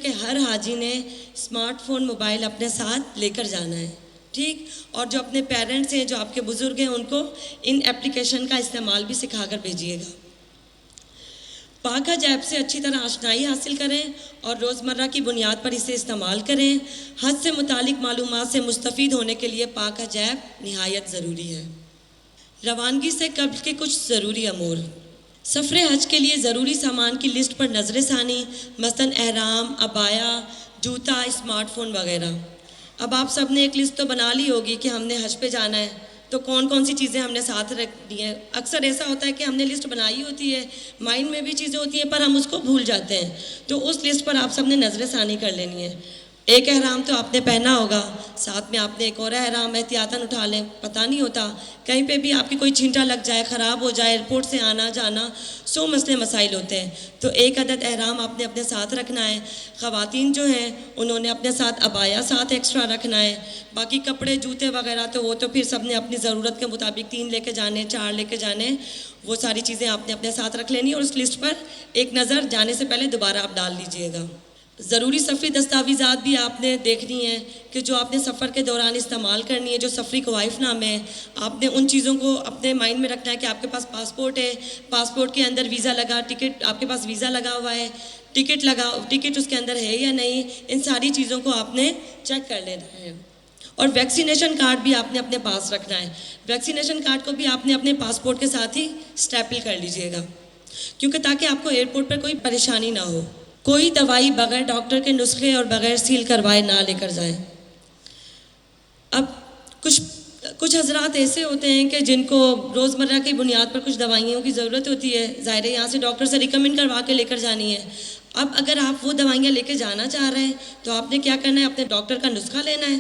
کہ ہر حاجی نے smart phone mobile اپنے ساتھ لے کر جانا ہے، ٹھیک. اور جو اپنے پیرنٹس ہیں، جو آپ کے بزرگ ہیں، ان کو ان اپلیکیشن کا استعمال بھی سکھا کر بھیجیے گا. پاک حج ایپ سے اچھی طرح آشنائی حاصل کریں اور روزمرہ کی بنیاد پر اسے استعمال کریں. حج سے متعلق معلومات سے مستفید ہونے کے لیے پاک حج ایپ نہایت ضروری ہے. روانگی سے قبل کے کچھ ضروری امور. سفر حج کے لیے ضروری سامان کی لسٹ پر نظر ثانی، مثلاً احرام، عبایا، جوتا، اسمارٹ فون وغیرہ. اب آپ سب نے ایک لسٹ تو بنا لی ہوگی کہ ہم نے حج پہ جانا ہے، تو کون کون سی چیزیں ہم نے ساتھ رکھنی ہیں. اکثر ایسا ہوتا ہے کہ ہم نے لسٹ بنائی ہوتی ہے، مائنڈ میں بھی چیزیں ہوتی ہیں، پر ہم اس کو بھول جاتے ہیں. تو اس لسٹ پر آپ سب نے نظر ثانی کر لینی ہے. ایک احرام تو آپ نے پہنا ہوگا، ساتھ میں آپ نے ایک اور احرام احتیاطاً اٹھا لیں. پتہ نہیں ہوتا کہیں پہ بھی آپ کی کوئی چھینٹا لگ جائے، خراب ہو جائے، ایئرپورٹ سے آنا جانا، 100 مسئلے مسائل ہوتے ہیں. تو ایک عدد احرام آپ نے اپنے ساتھ رکھنا ہے. خواتین جو ہیں انہوں نے اپنے ساتھ عبایا ساتھ ایکسٹرا رکھنا ہے. باقی کپڑے، جوتے وغیرہ تو وہ تو پھر سب نے اپنی ضرورت کے مطابق 3 لے کے جانے، 4 لے کے جانے. وہ ساری چیزیں آپ نے اپنے ساتھ رکھ لینی، اور اس لسٹ پر ایک نظر جانے سے پہلے دوبارہ آپ ڈال لیجئے گا. ضروری سفری دستاویزات بھی آپ نے دیکھنی ہیں کہ جو آپ نے سفر کے دوران استعمال کرنی ہے. جو سفری کوائف نامے ہیں، آپ نے ان چیزوں کو اپنے مائنڈ میں رکھنا ہے کہ آپ کے پاس پاسپورٹ ہے، پاسپورٹ کے اندر ویزا لگا، ٹکٹ آپ کے پاس ویزا لگا ہوا ہے، ٹکٹ اس کے اندر ہے یا نہیں. ان ساری چیزوں کو آپ نے چیک کر لینا ہے. اور ویکسینیشن کارڈ بھی آپ نے اپنے پاس رکھنا ہے. ویکسینیشن کارڈ کو بھی آپ نے اپنے پاسپورٹ کے ساتھ ہی اسٹیپل کر لیجئے گا، کیونکہ تاکہ آپ کو ایئرپورٹ پر کوئی پریشانی نہ ہو. کوئی دوائی بغیر ڈاکٹر کے نسخے اور بغیر سیل کروائے نہ لے کر جائیں. اب کچھ حضرات ایسے ہوتے ہیں کہ جن کو روزمرہ کی بنیاد پر کچھ دوائیوں کی ضرورت ہوتی ہے، ظاہر ہے یہاں سے ڈاکٹر سے ریکمنڈ کروا کے لے کر جانی ہے. اب اگر آپ وہ دوائیاں لے کے جانا چاہ رہے ہیں تو آپ نے کیا کرنا ہے، اپنے ڈاکٹر کا نسخہ لینا ہے،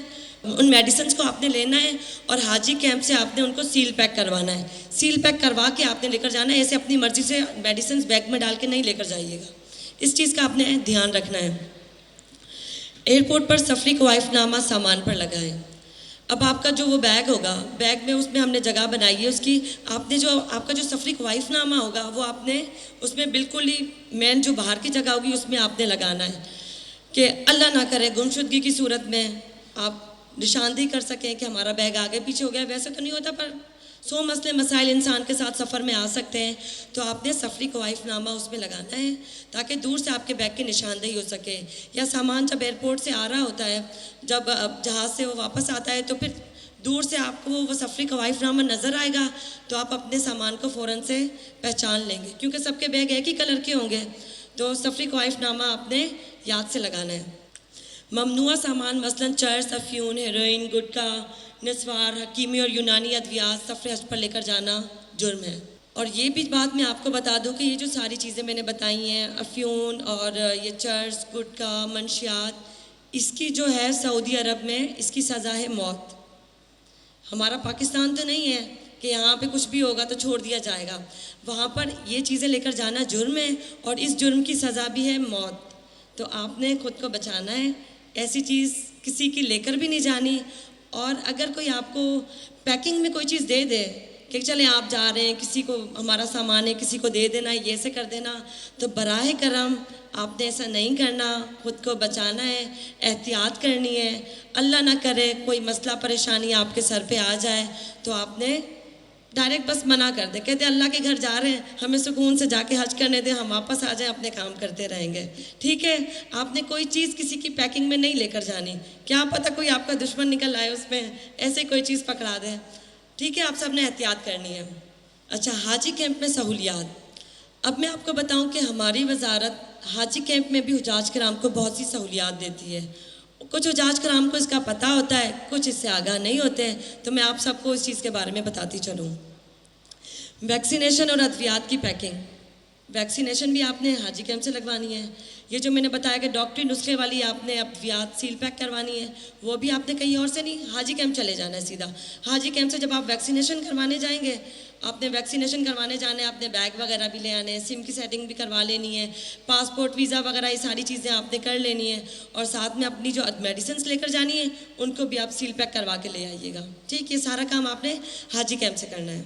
ان میڈیسنز کو آپ نے لینا ہے، اور حاجی کیمپ سے آپ نے ان کو سیل پیک کروانا ہے. سیل پیک کروا کے آپ نے لے کر جانا ہے. ایسے اپنی مرضی سے میڈیسنز بیگ میں ڈال کے نہیں لے کر جائیے گا. اس چیز کا آپ نے دھیان رکھنا ہے. ایئرپورٹ پر سفری کوائف نامہ سامان پر لگائیں. اب آپ کا جو وہ بیگ ہوگا، بیگ میں اس میں ہم نے جگہ بنائی ہے اس کی. آپ نے جو آپ کا جو سفری کوائف نامہ ہوگا وہ آپ نے اس میں بالکل ہی مین جو باہر کی جگہ ہوگی اس میں آپ نے لگانا ہے، کہ اللہ نہ کرے گمشدگی کی صورت میں آپ نشاندہی کر سکیں کہ ہمارا بیگ آگے پیچھے ہو گیا. ویسے تو نہیں ہوتا، پر 100 مسئلے مسائل انسان کے ساتھ سفر میں آ سکتے ہیں. تو آپ نے سفری کوائف نامہ اس میں لگانا ہے تاکہ دور سے آپ کے بیگ کی نشاندہی ہو سکے. یا سامان جب ایئرپورٹ سے آ رہا ہوتا ہے، جب جہاز سے وہ واپس آتا ہے، تو پھر دور سے آپ کو وہ سفری کوائف نامہ نظر آئے گا تو آپ اپنے سامان کو فوراً سے پہچان لیں گے، کیونکہ سب کے بیگ ایک ہی کلر کے ہوں گے. تو سفری کوائف نامہ آپ نے یاد سے لگانا ہے. ممنوعہ سامان مثلاً چرس، افیون، ہیروئن، گٹکا، نسوار، حکیمی اور یونانی ادویات سفر حج پر لے کر جانا جرم ہے. اور یہ بھی بات میں آپ کو بتا دوں کہ یہ جو ساری چیزیں میں نے بتائی ہیں، افیون اور یہ چرس، گٹکا، منشیات، اس کی جو ہے سعودی عرب میں اس کی سزا ہے موت. ہمارا پاکستان تو نہیں ہے کہ یہاں پہ کچھ بھی ہوگا تو چھوڑ دیا جائے گا. وہاں پر یہ چیزیں لے کر جانا جرم ہے، اور اس جرم کی سزا بھی ہے موت. تو آپ نے خود کو بچانا ہے. ایسی چیز کسی کی لے کر بھی نہیں جانی. اور اگر کوئی آپ کو پیکنگ میں کوئی چیز دے دے کہ چلیں آپ جا رہے ہیں، کسی کو ہمارا سامان ہے کسی کو دے دینا، یہ سے کر دینا، تو براہ کرم آپ نے ایسا نہیں کرنا. خود کو بچانا ہے، احتیاط کرنی ہے. اللہ نہ کرے کوئی مسئلہ پریشانی آپ کے سر پہ آ جائے تو آپ نے ڈائریکٹ بس منع کر دیں. کہتے ہیں اللہ کے گھر جا رہے ہیں، ہمیں سکون سے جا کے حج کرنے دیں، ہم واپس آ جائیں، اپنے کام کرتے رہیں گے. ٹھیک ہے، آپ نے کوئی چیز کسی کی پیکنگ میں نہیں لے کر جانی. کیا پتہ کوئی آپ کا دشمن نکل آئے اس میں، ایسے کوئی چیز پکڑا دیں. ٹھیک ہے، آپ سب نے احتیاط کرنی ہے. اچھا، حاجی کیمپ میں سہولیات. اب میں آپ کو بتاؤں کہ ہماری وزارت حاجی کیمپ میں بھی حجاج کرام کو بہت سی سہولیات دیتی ہے. کچھ حجاج کرام کو اس کا پتہ ہوتا ہے، کچھ اس سے آگاہ نہیں ہوتے ہیں. تو میں آپ سب کو اس چیز کے بارے میں بتاتی چلوں. ویکسینیشن اور ادویات کی پیکنگ. ویکسینیشن بھی آپ نے حاجی کیمپ سے لگوانی ہے. یہ جو میں نے بتایا کہ ڈاکٹری نسخے والی آپ نے ادویات سیل پیک کروانی ہے، وہ بھی آپ نے کہیں اور سے نہیں، حاجی کیمپ چلے جانا ہے سیدھا. حاجی کیمپ سے جب آپ ویکسینیشن کروانے جائیں گے، آپ نے ویکسینیشن کروانے جانے، آپ نے بیگ وغیرہ بھی لے آنے ہیں، سم کی سیٹنگ بھی کروا لینی ہے، پاسپورٹ، ویزا وغیرہ یہ ساری چیزیں آپ نے کر لینی ہے. اور ساتھ میں اپنی جو میڈیسنس لے کر جانی ہے ان کو بھی آپ سیل پیک کروا کے لے آئیے گا. ٹھیک، یہ سارا کام آپ نے حاجی کیمپ سے کرنا ہے.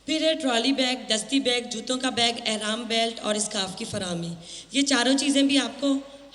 پھر ہے ٹرالی بیگ، دستی بیگ، جوتوں کا بیگ، احرام بیلٹ اور اسکارف کی فراہمی. یہ چاروں چیزیں بھی آپ کو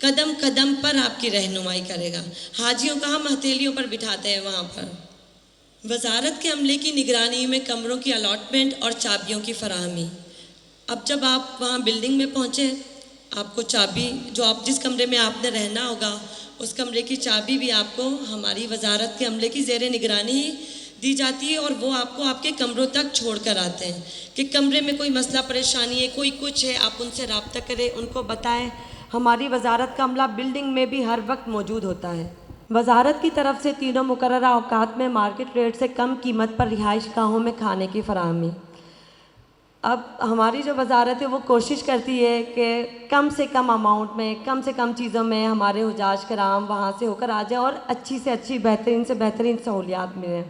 قدم قدم پر آپ کی رہنمائی کرے گا. حاجیوں کو ہم ہتھیلیوں پر بٹھاتے ہیں وہاں پر. وزارت کے عملے کی نگرانی میں کمروں کی الاٹمنٹ اور چابیوں کی فراہمی. اب جب آپ وہاں بلڈنگ میں پہنچے آپ کو چابی جو آپ جس کمرے میں آپ نے رہنا ہوگا اس کمرے کی چابی بھی آپ کو ہماری وزارت کے عملے کی زیر نگرانی ہی دی جاتی ہے اور وہ آپ کو آپ کے کمروں تک چھوڑ کر آتے ہیں کہ کمرے میں کوئی مسئلہ پریشانی ہے کوئی کچھ ہے آپ ان سے رابطہ کریں ان کو بتائیں. ہماری وزارت کا عملہ بلڈنگ میں بھی ہر وقت موجود ہوتا ہے. وزارت کی طرف سے تینوں مقررہ اوقات میں مارکیٹ ریٹ سے کم قیمت پر رہائش گاہوں میں کھانے کی فراہمی. اب ہماری جو وزارت ہے وہ کوشش کرتی ہے کہ کم سے کم اماؤنٹ میں کم سے کم چیزوں میں ہمارے حجاج کرام وہاں سے ہو کر آ جائیں اور اچھی سے اچھی بہترین سے بہترین سہولیات ملیں.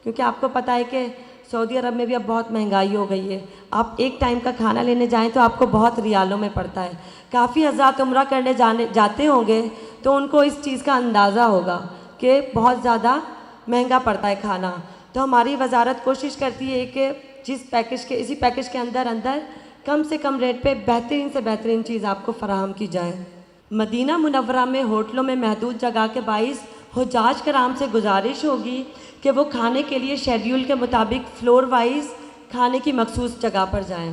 کیونکہ آپ کو پتہ ہے کہ سعودی عرب میں بھی اب بہت مہنگائی ہو گئی ہے. آپ ایک ٹائم کا کھانا لینے جائیں تو آپ کو بہت ریالوں میں پڑتا ہے. کافی حضرات عمرہ کرنے جاتے ہوں گے تو ان کو اس چیز کا اندازہ ہوگا کہ بہت زیادہ مہنگا پڑتا ہے کھانا. تو ہماری وزارت کوشش کرتی ہے کہ اسی پیکج کے اندر کم سے کم ریٹ پہ بہترین سے بہترین چیز آپ کو فراہم کی جائے. مدینہ منورہ میں ہوٹلوں میں محدود جگہ کے باعث حجاج کرام سے گزارش ہوگی کہ وہ کھانے کے لیے شیڈیول کے مطابق فلور وائز کھانے کی مخصوص جگہ پر جائیں.